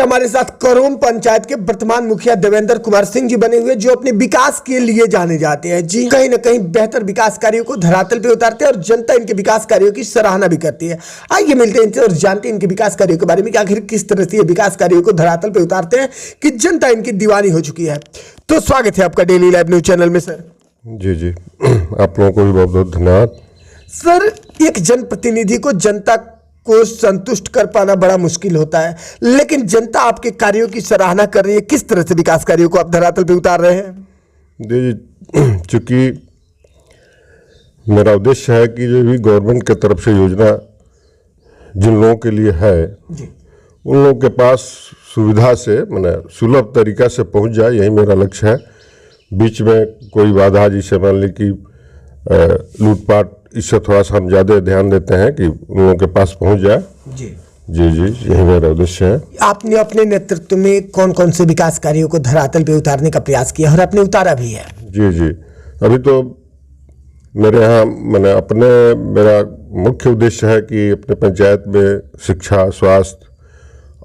हमारे साथ करोम पंचायत के वर्तमान मुखिया देवेंद्र कुमार सिंह जी बने हुए, जो अपने विकास के लिए जाने जाते हैं। जी, कहीं ना कहीं बेहतर विकास कार्यों को धरातल पे उतारते हैं और जनता इनके विकास कार्यों की सराहना भी करती है। आइए मिलते हैं इनसे और जानते हैं इनके विकास कार्यों के बारे में कि आखिर किस तरह से ये विकास कार्यों को धरातल पे उतारते हैं कि जनता इनकी दीवानी हो चुकी है। तो स्वागत है आपका डेली लाइव न्यूज चैनल में सर। जी, आप लोगों को भी बहुत बहुत धन्यवाद सर। एक जनप्रतिनिधि को जनता को संतुष्ट कर पाना बड़ा मुश्किल होता है, लेकिन जनता आपके कार्यों की सराहना कर रही है। किस तरह से विकास कार्यों को आप धरातल पे उतार रहे हैं? जी, चूंकि मेरा उद्देश्य है कि जो भी गवर्नमेंट की तरफ से योजना जिन लोगों के लिए है जी, उन लोगों के पास सुविधा से मैंने सुलभ तरीका से पहुंच जाए, यही मेरा लक्ष्य है। बीच में कोई बाधा, जिसे मान ली कि लूटपाट, इससे थोड़ा सा हम ज़्यादा ध्यान देते हैं कि उन लोगों के पास पहुंच जाए। जी जी जी, यही मेरा उद्देश्य है। आपने अपने नेतृत्व में कौन कौन से विकास कार्यों को धरातल पे उतारने का प्रयास किया और आपने उतारा भी है? जी, अभी तो मेरे यहाँ मेरा मुख्य उद्देश्य है कि अपने पंचायत में शिक्षा, स्वास्थ्य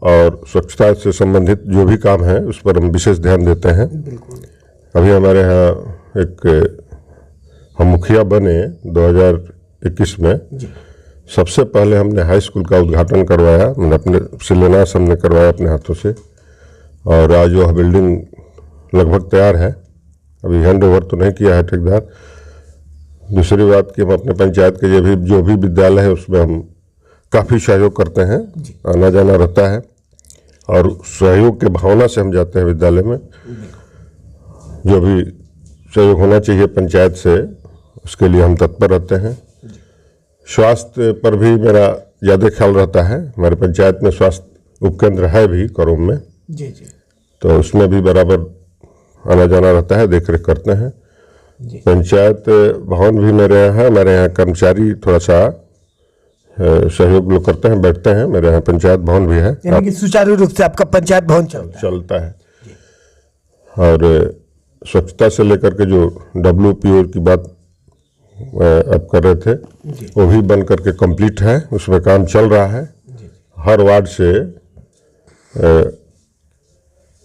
और स्वच्छता से संबंधित जो भी काम है उस पर हम विशेष ध्यान देते हैं। बिल्कुल। अभी हमारे यहाँ हम मुखिया बने 2021 में। जी, सबसे पहले हमने हाई स्कूल का उद्घाटन करवाया, मैंने अपने शिलान्यास हमने करवाया अपने हाथों से, और आज वह बिल्डिंग लगभग तैयार है। अभी हैंड ओवर तो नहीं किया है ठेकेदार। दूसरी बात कि हम अपने पंचायत के जो भी विद्यालय है उसमें हम काफ़ी सहयोग करते हैं, आना जाना रहता है और सहयोग के भावना से हम जाते हैं विद्यालय में। जो भी सहयोग होना चाहिए पंचायत से, उसके लिए हम तत्पर रहते हैं। स्वास्थ्य पर भी मेरा ज़्यादा ख्याल रहता है। हमारे पंचायत में स्वास्थ्य उपकेंद्र है भी करोम में। जी, तो उसमें भी बराबर आना जाना रहता है, देख रेख करते हैं। पंचायत भवन भी मेरे यहाँ कर्मचारी थोड़ा सा सहयोग लोग करते हैं, बैठते हैं। मेरे यहाँ पंचायत भवन भी है, यानी कि सुचारू रूप से आपका पंचायत भवन चलता है। और स्वच्छता से लेकर के जो WPO की बात आप कर रहे थे, वो भी बन करके कंप्लीट है, उसमें काम चल रहा है। हर वार्ड से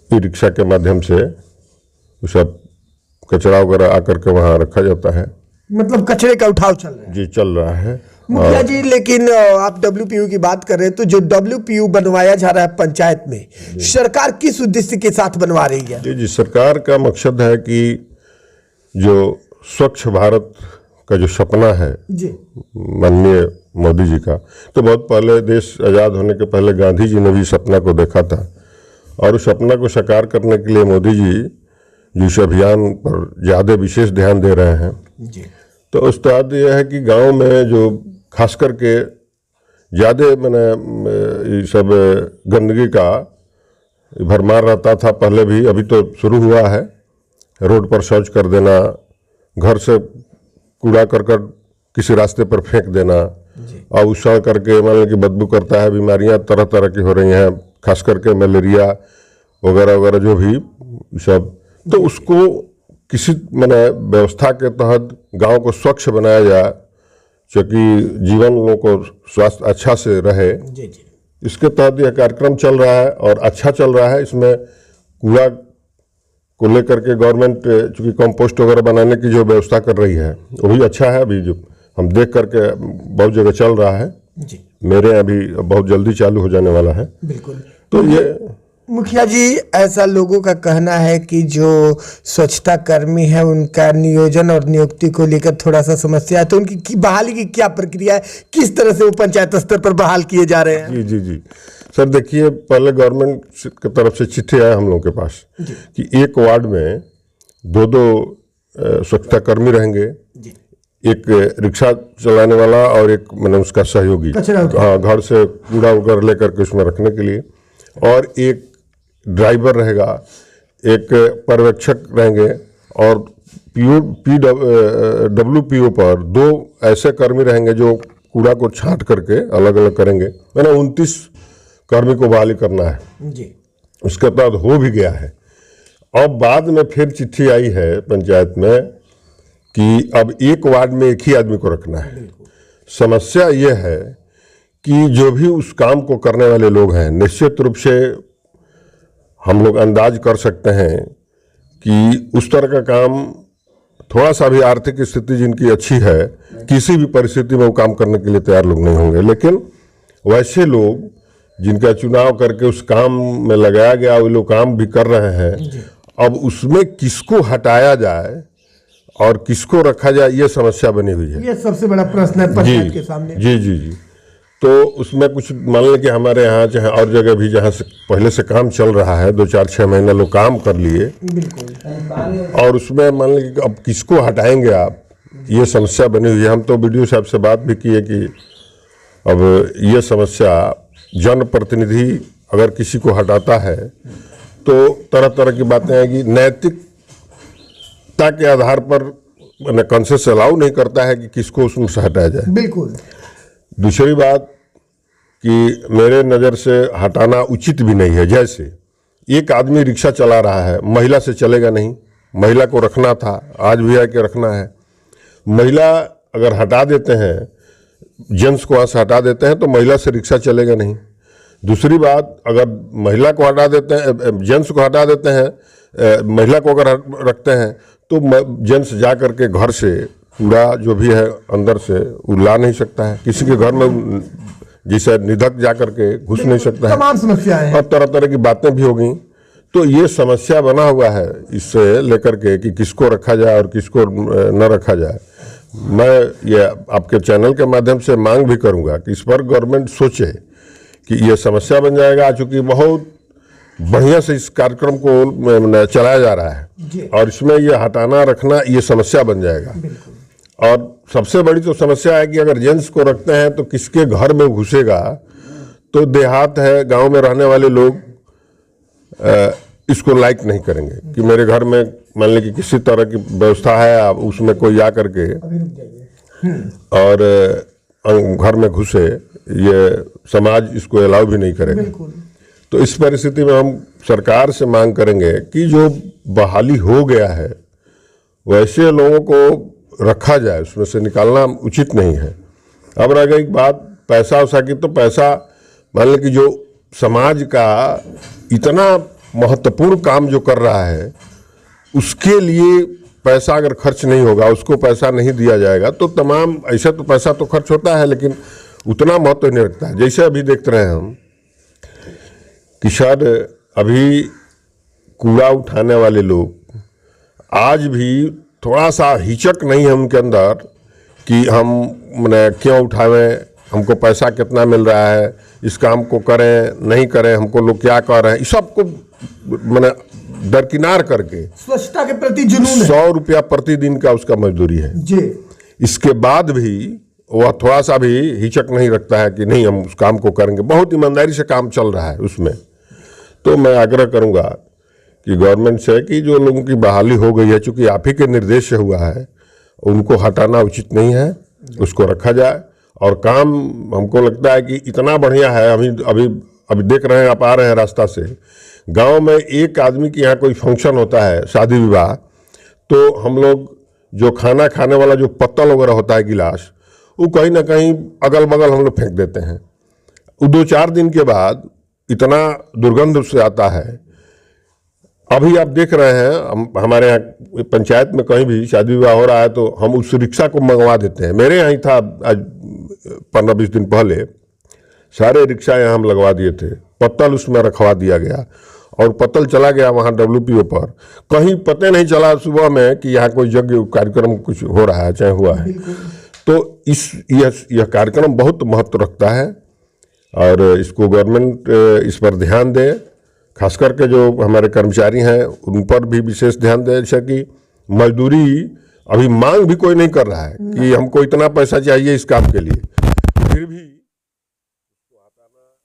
ई रिक्शा के माध्यम से वो सब कचरा वगैरह आकर के वहाँ रखा जाता है। मतलब कचरे का उठाव चल रहा है? जी, चल रहा है मुखिया जी। लेकिन आप WPO की बात कर रहे हैं, तो जो WPO बनवाया जा रहा है पंचायत में, सरकार किस उद्देश्य के साथ बनवा रही है? जी, सरकार का मकसद है कि जो स्वच्छ भारत का जो सपना है जी, माननीय मोदी जी का, तो बहुत पहले, देश आज़ाद होने के पहले गांधी जी ने भी सपना को देखा था, और उस सपना को साकार करने के लिए मोदी जी जिस अभियान पर ज़्यादा विशेष ध्यान दे रहे हैं। जी, तो उस तहत यह है कि गांव में जो खास करके ज़्यादा ये सब गंदगी का भरमार रहता था पहले भी, अभी तो शुरू हुआ है। रोड पर शौच कर देना, घर से कूड़ा करकट किसी रास्ते पर फेंक देना, और उछाल करके मान लो कि बदबू करता है, बीमारियां तरह तरह की हो रही हैं, खास करके मलेरिया वगैरह वगैरह जो भी सब। तो उसको किसी व्यवस्था के तहत गांव को स्वच्छ बनाया जाए, क्योंकि जीवन लोगों को स्वास्थ्य अच्छा से रहे। जी, इसके तहत यह कार्यक्रम चल रहा है और अच्छा चल रहा है। इसमें कूड़ा को लेकर के गवर्नमेंट चूँकि कंपोस्ट वगैरह बनाने की जो व्यवस्था कर रही है वो भी अच्छा है। अभी जो हम देख करके बहुत जगह चल रहा है। जी, मेरे यहाँ भी बहुत जल्दी चालू हो जाने वाला है। बिल्कुल। तो ये मुखिया जी, ऐसा लोगों का कहना है कि जो स्वच्छता कर्मी है उनका नियोजन और नियुक्ति को लेकर थोड़ा सा समस्या है, तो उनकी बहाली की क्या प्रक्रिया है? किस तरह से वो पंचायत स्तर पर बहाल किए जा रहे हैं? जी सर, देखिए, पहले गवर्नमेंट की तरफ से चिट्ठी आया हम लोग के पास कि एक वार्ड में 2 स्वच्छता कर्मी रहेंगे, एक रिक्शा चलाने वाला और एक उसका सहयोगी, हाँ, घर से कूड़ा वगैरह लेकर के उसमें रखने के लिए, और एक ड्राइवर रहेगा, एक पर्यवेक्षक रहेंगे, और WPO पर 2 ऐसे कर्मी रहेंगे जो कूड़ा को छांट करके अलग अलग करेंगे। 29 कर्मी को बहाली करना है जी। उसके बाद हो भी गया है। अब बाद में फिर चिट्ठी आई है पंचायत में कि अब एक वार्ड में एक ही आदमी को रखना है। समस्या ये है कि जो भी उस काम को करने वाले लोग हैं, निश्चित रूप से हम लोग अंदाज कर सकते हैं कि उस तरह का काम, थोड़ा सा भी आर्थिक स्थिति जिनकी अच्छी है, किसी भी परिस्थिति में वो काम करने के लिए तैयार लोग नहीं होंगे। लेकिन वैसे लोग जिनका चुनाव करके उस काम में लगाया गया, वो लोग काम भी कर रहे हैं। अब उसमें किसको हटाया जाए और किसको रखा जाए, ये समस्या बनी हुई है। ये सबसे बड़ा प्रश्न है पंचायत के सामने। जी जी जी। तो उसमें कुछ मान लें कि हमारे यहाँ चाहे और जगह भी जहाँ से पहले से काम चल रहा है, 2-4-6 महीने लोग काम कर लिए, बिल्कुल, और उसमें मान लें कि अब किसको हटाएंगे आप, ये समस्या बनी हुई है। हम तो बीडीओ साहब से बात भी किए कि अब ये समस्या, जनप्रतिनिधि अगर किसी को हटाता है तो तरह तरह की बातें आएगी। नैतिकता के आधार पर कॉन्सेस अलाउ नहीं करता है कि किसको उसमें से हटाया जाए। बिल्कुल। दूसरी बात कि मेरे नज़र से हटाना उचित भी नहीं है। जैसे एक आदमी रिक्शा चला रहा है, महिला से चलेगा नहीं, महिला को रखना था, आज भी आके रखना है। महिला अगर हटा देते हैं, जेंट्स को वहाँ से हटा देते हैं, तो महिला से रिक्शा चलेगा नहीं। दूसरी बात, अगर महिला को हटा देते हैं, जेंट्स को हटा देते हैं, महिला को अगर रखते हैं, तो जेंट्स जा करके घर से कूड़ा जो भी है अंदर से वो ला नहीं सकता है। किसी के घर में जैसे निधक जा करके घुस नहीं सकता है। तमाम समस्याएं हैं और तरह तरह की बातें भी हो गई। तो ये समस्या बना हुआ है इससे लेकर के कि किसको रखा जाए और किसको न रखा जाए। मैं ये आपके चैनल के माध्यम से मांग भी करूंगा कि इस पर गवर्नमेंट सोचे कि ये समस्या बन जाएगा, चूँकि बहुत बढ़िया से इस कार्यक्रम को चलाया जा रहा है और इसमें ये हटाना रखना ये समस्या बन जाएगा। और सबसे बड़ी तो समस्या है कि अगर जेंट्स को रखते हैं तो किसके घर में घुसेगा। तो देहात है, गांव में रहने वाले लोग इसको लाइक नहीं करेंगे कि मेरे घर में मान लें कि किसी तरह की व्यवस्था है, उसमें कोई आ करके और घर में घुसे, ये समाज इसको अलाउ भी नहीं करेगा। तो इस परिस्थिति में हम सरकार से मांग करेंगे कि जो बहाली हो गया है वैसे लोगों को रखा जाए, उसमें से निकालना उचित नहीं है। अब रह गई बात पैसा वैसा की, तो पैसा मान लें कि जो समाज का इतना महत्वपूर्ण काम जो कर रहा है उसके लिए पैसा अगर खर्च नहीं होगा, उसको पैसा नहीं दिया जाएगा, तो तमाम ऐसा तो पैसा तो खर्च होता है लेकिन उतना महत्व नहीं रखता है। जैसे अभी देखते रहे हम कि शायद अभी कूड़ा उठाने वाले लोग आज भी थोड़ा सा हिचक नहीं है उनके अंदर कि हम मैंने क्यों उठावें, हमको पैसा कितना मिल रहा है, इस काम को करें नहीं करें, हमको लोग क्या कह रहे हैं, इस सबको मैंने दरकिनार करके स्वच्छता के प्रति जुनून है। 100 रुपया प्रतिदिन का उसका मजदूरी है जी। इसके बाद भी वह थोड़ा सा भी हिचक नहीं रखता है कि नहीं हम उस काम को करेंगे। बहुत ईमानदारी से काम चल रहा है उसमें। तो मैं आग्रह करूंगा कि गवर्नमेंट से कि जो लोगों की बहाली हो गई है, चूंकि आप ही के निर्देश से हुआ है, उनको हटाना उचित नहीं है, उसको रखा जाए। और काम हमको लगता है कि इतना बढ़िया है, अभी देख रहे हैं, आप आ रहे हैं रास्ता से, गांव में एक आदमी के यहाँ कोई फंक्शन होता है, शादी विवाह, तो हम लोग जो खाना खाने वाला जो पत्तल वगैरह होता है, गिलास, वो कहीं ना कहीं अगल बगल हम लोग फेंक देते हैं। वो 2-4 दिन के बाद इतना दुर्गंध उससे आता है। अभी आप देख रहे हैं हमारे यहाँ पंचायत में कहीं भी शादी विवाह हो रहा है तो हम उस रिक्शा को मंगवा देते हैं। मेरे यहाँ ही था आज 15-20 दिन पहले, सारे रिक्शा यहाँ हम लगवा दिए थे, पत्तल उसमें रखवा दिया गया और पत्तल चला गया वहाँ WPO पर। कहीं पता नहीं चला सुबह में कि यहाँ कोई यज्ञ कार्यक्रम कुछ हो रहा है, चाहे हुआ है। तो यह कार्यक्रम बहुत महत्व रखता है और इसको गवर्नमेंट इस पर ध्यान दे, खास करके जो हमारे कर्मचारी हैं उन पर भी विशेष ध्यान दे। जैसे कि मजदूरी अभी मांग भी कोई नहीं कर रहा है कि हमको इतना पैसा चाहिए इस काम के लिए, फिर भी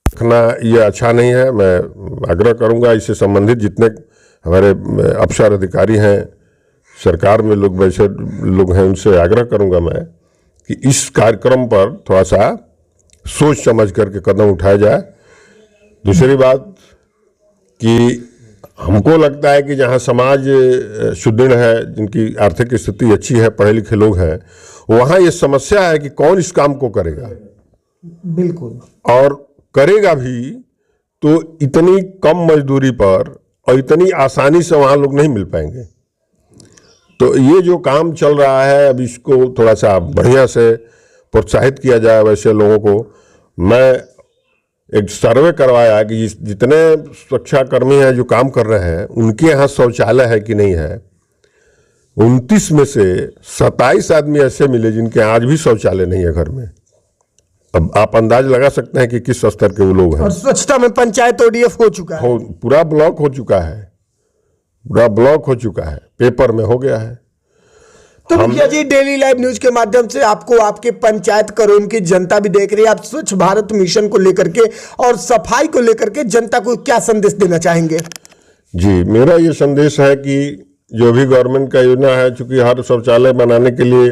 रखना ये अच्छा नहीं है। मैं आग्रह करूंगा इससे संबंधित जितने हमारे अफसर अधिकारी हैं, सरकार में लोग वैसे लोग हैं, उनसे आग्रह करूंगा मैं कि इस कार्यक्रम पर थोड़ा सा सोच समझ करके कदम उठाया जाए। दूसरी बात कि हमको लगता है कि जहाँ समाज सुदृढ़ है, जिनकी आर्थिक स्थिति अच्छी है, पढ़े लिखे लोग हैं, वहाँ ये समस्या है कि कौन इस काम को करेगा। बिल्कुल। और करेगा भी तो इतनी कम मजदूरी पर और इतनी आसानी से वहाँ लोग नहीं मिल पाएंगे। तो ये जो काम चल रहा है, अब इसको थोड़ा सा बढ़िया से प्रोत्साहित किया जाए वैसे लोगों को। मैं एक सर्वे करवाया कि जितने सुरक्षाकर्मी हैं जो काम कर रहे हैं उनके यहाँ शौचालय है कि नहीं है। 29 में से 27 आदमी ऐसे मिले जिनके आज भी शौचालय नहीं है घर में। अब आप अंदाज लगा सकते हैं कि किस स्तर के वो लोग हैं। और स्वच्छता में पंचायत ODF हो चुका है, पूरा ब्लॉक हो चुका है, पूरा ब्लॉक हो चुका है, पेपर में हो गया है। तो मुखिया जी, डेली लाइव न्यूज के माध्यम से आपको आपके पंचायत करोम की जनता भी देख रही है, आप स्वच्छ भारत मिशन को लेकर के और सफाई को लेकर के जनता को क्या संदेश देना चाहेंगे? जी, मेरा ये संदेश है कि जो भी गवर्नमेंट का योजना है, चूंकि हर शौचालय बनाने के लिए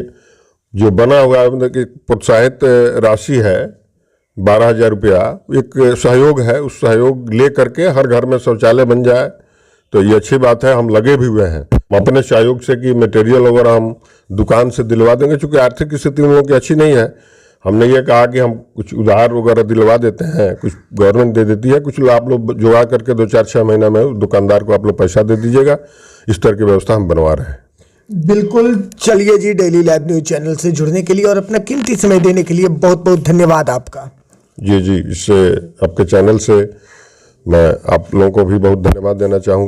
जो बना हुआ है, मतलब कि प्रोत्साहित राशि है 12,000 रुपया, एक सहयोग है, उस सहयोग ले करके हर घर में शौचालय बन जाए तो ये अच्छी बात है। हम लगे भी हुए हैं अपने सहयोग से कि मटेरियल वगैरह हम दुकान से दिलवा देंगे। चूंकि आर्थिक स्थिति हम लोगों की अच्छी नहीं है, हमने ये कहा कि हम कुछ उधार वगैरह दिलवा देते हैं, कुछ गवर्नमेंट दे देती है, कुछ आप लोग जुगा करके 2-4-6 महीना में दुकानदार को आप लोग पैसा दे दीजिएगा। इस तरह की व्यवस्था हम बनवा रहे हैं। बिल्कुल। चलिए जी, डेली लाइव न्यूज चैनल से जुड़ने के लिए और अपना कीमती समय देने के लिए बहुत बहुत धन्यवाद आपका। जी, इससे आपके चैनल से मैं आप लोगों को भी बहुत धन्यवाद देना चाहूँगा।